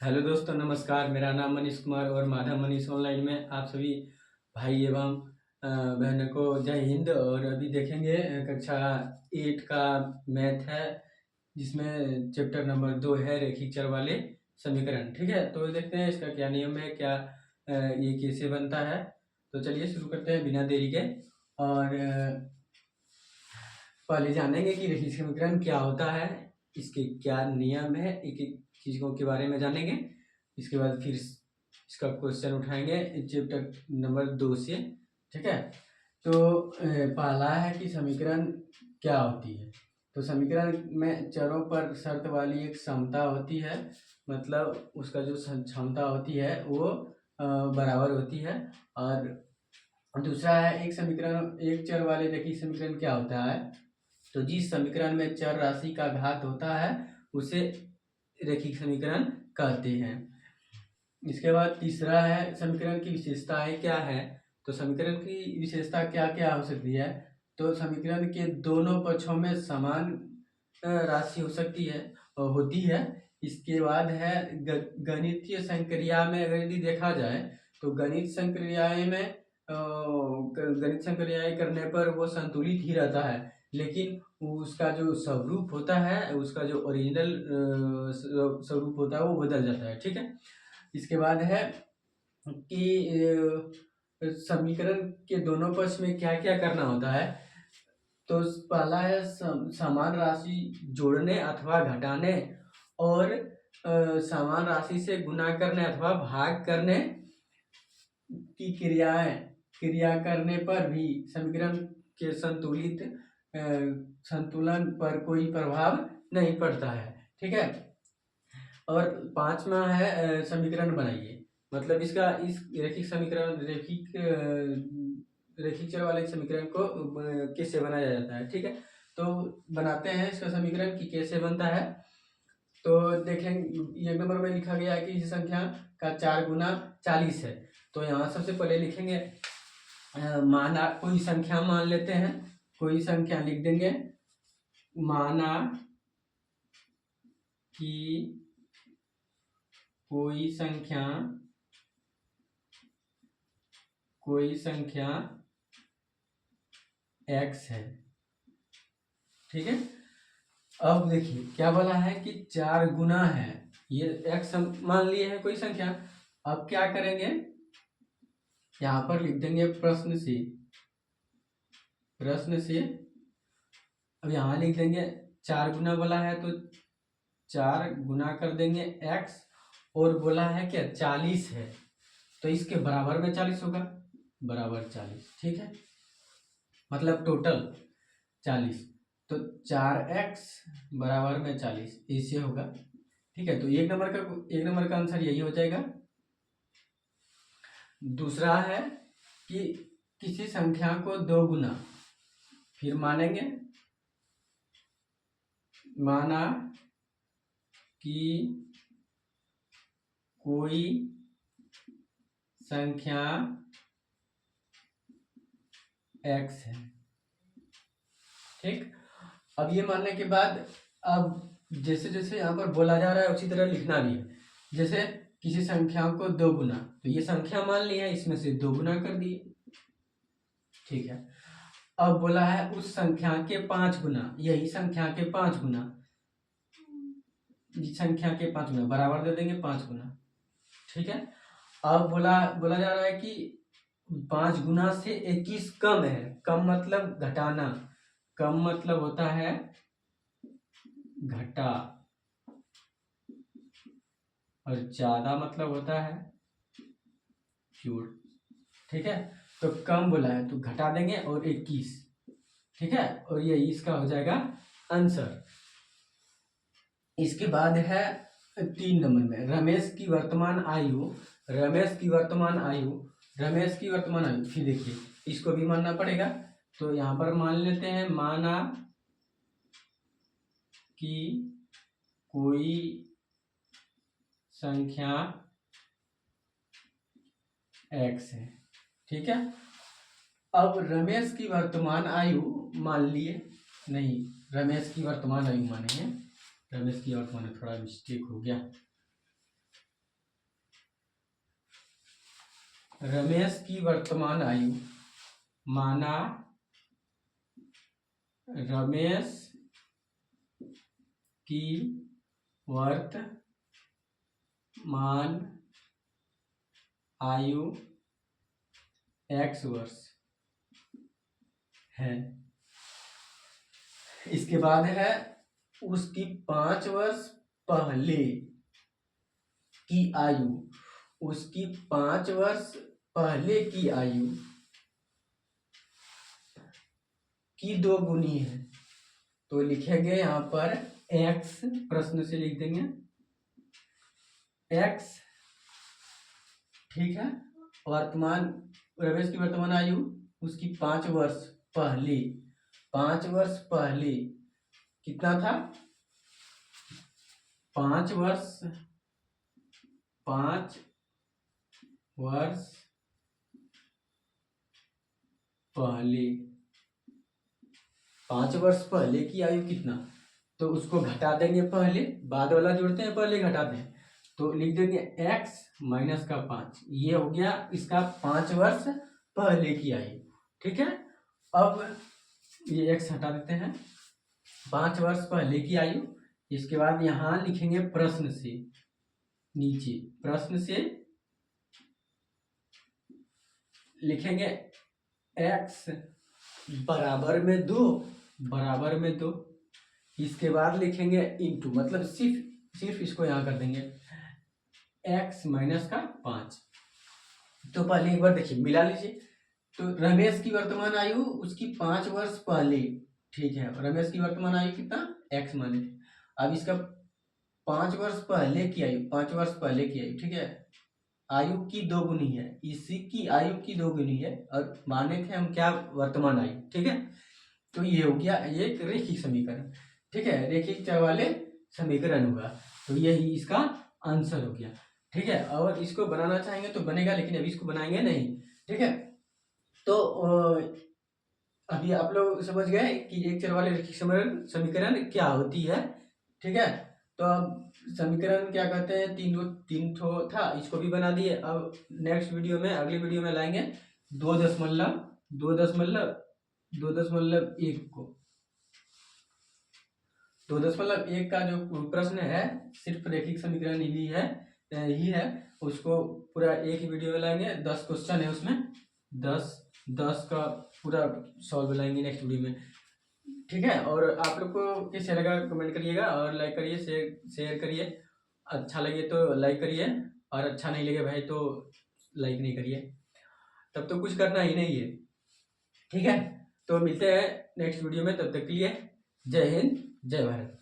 Hello दोस्तों, नमस्कार। मेरा नाम मनीष कुमार और माधव मनीष ऑनलाइन में आप सभी भाई एवं बहनों को जय हिंद। और अभी देखेंगे कक्षा 8 का मैथ है, जिसमें चैप्टर नंबर 2 है रेखिक चर वाले समीकरण। ठीक है, तो देखते हैं इसका क्या नियम है, क्या ये कैसे बनता है। तो चलिए शुरू करते हैं बिना देरी के। और पहले जानेंगे कि रेखिक समीकरण क्या होता है, इसके क्या नियम है, एक एक चीज़ों के बारे में जानेंगे। इसके बाद फिर इसका क्वेश्चन उठाएंगे चैप्टर नंबर 2 से। ठीक है, तो पहला है कि समीकरण क्या होती है। तो समीकरण में चरों पर शर्त वाली एक समता होती है, मतलब उसका जो क्षमता होती है वो बराबर होती है। और दूसरा है एक समीकरण, एक चर वाले रेखिक समीकरण क्या होता है। तो जिस समीकरण में चर राशि का घात होता है उसे रेखिक समीकरण कहते हैं। इसके बाद तीसरा है समीकरण की विशेषताएं क्या है। तो समीकरण की विशेषता क्या क्या हो सकती है। तो समीकरण के दोनों पक्षों में समान राशि हो सकती है और होती है। इसके बाद है गणितीय संक्रिया में अगर यदि देखा जाए तो गणित संक्रियाएं करने पर वो संतुलित ही रहता है, लेकिन उसका जो स्वरूप होता है, उसका जो ओरिजिनल स्वरूप होता है वो बदल जाता है। ठीक है, इसके बाद है कि समीकरण के दोनों पक्ष में क्या क्या करना होता है। तो पहला है समान राशि जोड़ने अथवा घटाने और समान राशि से गुना करने अथवा भाग करने की क्रिया करने पर भी समीकरण के संतुलन पर कोई प्रभाव नहीं पड़ता है। ठीक है, और पांचवा है समीकरण बनाइए। मतलब इसका इस रेखिक चर वाले समीकरण को कैसे बनाया जाता है। ठीक है, तो बनाते हैं इसका समीकरण कि कैसे बनता है। तो देखें, एक नंबर में लिखा गया है कि इस संख्या का 4 गुना 40 है। तो यहाँ सबसे पहले लिखेंगे माना, कोई संख्या मान लेते हैं, कोई संख्या लिख देंगे। माना कि कोई संख्या x है। ठीक है, अब देखिए क्या बोला है कि 4 गुना है, ये x मान लिए है कोई संख्या। अब क्या करेंगे, यहाँ पर लिख देंगे प्रश्न से। अब यहाँ लिख देंगे 4 गुना बोला है तो 4 गुना कर देंगे x, और बोला है क्या 40 है तो इसके बराबर में 40 होगा, बराबर 40। ठीक है, मतलब टोटल 40, तो 4x बराबर में 40 ऐसे होगा। ठीक है, तो एक नंबर का आंसर यही हो जाएगा। दूसरा है कि किसी संख्या को 2 गुना, फिर मानेंगे, माना कि कोई संख्या x है। ठीक, अब ये मानने के बाद अब जैसे जैसे यहाँ पर बोला जा रहा है उसी तरह लिखना भी है। जैसे किसी संख्या को 2 गुना, तो ये संख्या मान लिया, इसमें से 2 गुना कर दिए। ठीक है, अब बोला है उस संख्या के 5 गुना, यही संख्या के 5 गुना, संख्या के 5 गुना बराबर दे देंगे 5 गुना। ठीक है, अब बोला बोला जा रहा है कि 5 गुना से 21 कम है। कम मतलब घटाना, कम मतलब होता है घटा, और ज्यादा मतलब होता है जोड़। ठीक है, तो कम बोला है तो घटा देंगे और 21। ठीक है, और ये इसका हो जाएगा आंसर। इसके बाद है 3 नंबर में रमेश की वर्तमान आयु। फिर देखिए इसको भी मानना पड़ेगा। तो यहाँ पर मान लेते हैं, माना कि कोई संख्या x है। ठीक है, अब रमेश की वर्तमान आयु मान लिए, नहीं रमेश की वर्तमान आयु मानेंगे, रमेश की वर्तमान, थोड़ा मिस्टेक हो गया। रमेश की वर्तमान आयु, माना रमेश की वर्तमान आयु x वर्ष है। इसके बाद है उसकी 5 वर्ष पहले की आयु, उसकी 5 वर्ष पहले की आयु की 2 गुनी है। तो लिखेंगे यहाँ पर x, प्रश्न से लिख देंगे x, ठीक है। वर्तमान, रमेश की वर्तमान आयु उसकी 5 वर्ष पहले, 5 वर्ष पहले कितना था, 5 वर्ष पहले, 5 वर्ष पहले की आयु कितना, तो उसको घटा देंगे, पहले बाद वाला जोड़ते हैं पहले घटाते हैं, तो लिख देंगे x माइनस का 5, ये हो गया इसका 5 वर्ष पहले की आयु, ठीक है। अब ये x हटा देते हैं, 5 वर्ष पहले की आयु। इसके बाद यहाँ लिखेंगे प्रश्न से, नीचे प्रश्न से लिखेंगे x बराबर में 2, इसके बाद लिखेंगे इंटू, मतलब सिर्फ इसको यहाँ कर देंगे x माइनस का 5। तो पहले एक बार देखिए, मिला लीजिए। तो रमेश की वर्तमान आयु उसकी 5 वर्ष पहले, ठीक है, रमेश की वर्तमान आयु कितना, x माने। अब इसका 5 वर्ष पहले की आयु, 5 वर्ष पहले की आयु, ठीक है, आयु की 2 गुनी है, इसी की आयु की 2 गुनी है, और माने थे हम क्या, वर्तमान आयु, ठीक है। तो ये हो गया एक रेखिक समीकरण, ठीक है, रेखिक चर वाले समीकरण हुआ। तो यही इसका आंसर हो गया, ठीक है। और इसको बनाना चाहेंगे तो बनेगा, लेकिन अभी इसको बनाएंगे नहीं, ठीक है। तो अभी आप लोग समझ गए कि एक चर वाले रेखिक समीकरण क्या होती है, ठीक है। तो अब समीकरण क्या कहते हैं, तीन ठो था, इसको भी बना दिए। अब नेक्स्ट वीडियो में, अगली वीडियो में लाएंगे 2.1 को, 2.1 का जो प्रश्न है सिर्फ रेखिक समीकरण ही है, उसको पूरा एक ही वीडियो में लाएंगे। 10 क्वेश्चन है उसमें, 10 का पूरा सॉल्व लाएंगे नेक्स्ट वीडियो में, ठीक है। और आप लोग को कैसे लगा कमेंट करिएगा, और लाइक करिए, शेयर करिए। अच्छा लगे तो लाइक करिए, और अच्छा नहीं लगे भाई तो लाइक नहीं करिए, तब तो कुछ करना ही नहीं है, ठीक है। तो मिलते हैं नेक्स्ट वीडियो में, तब तक के लिए जय हिंद, जय भारत।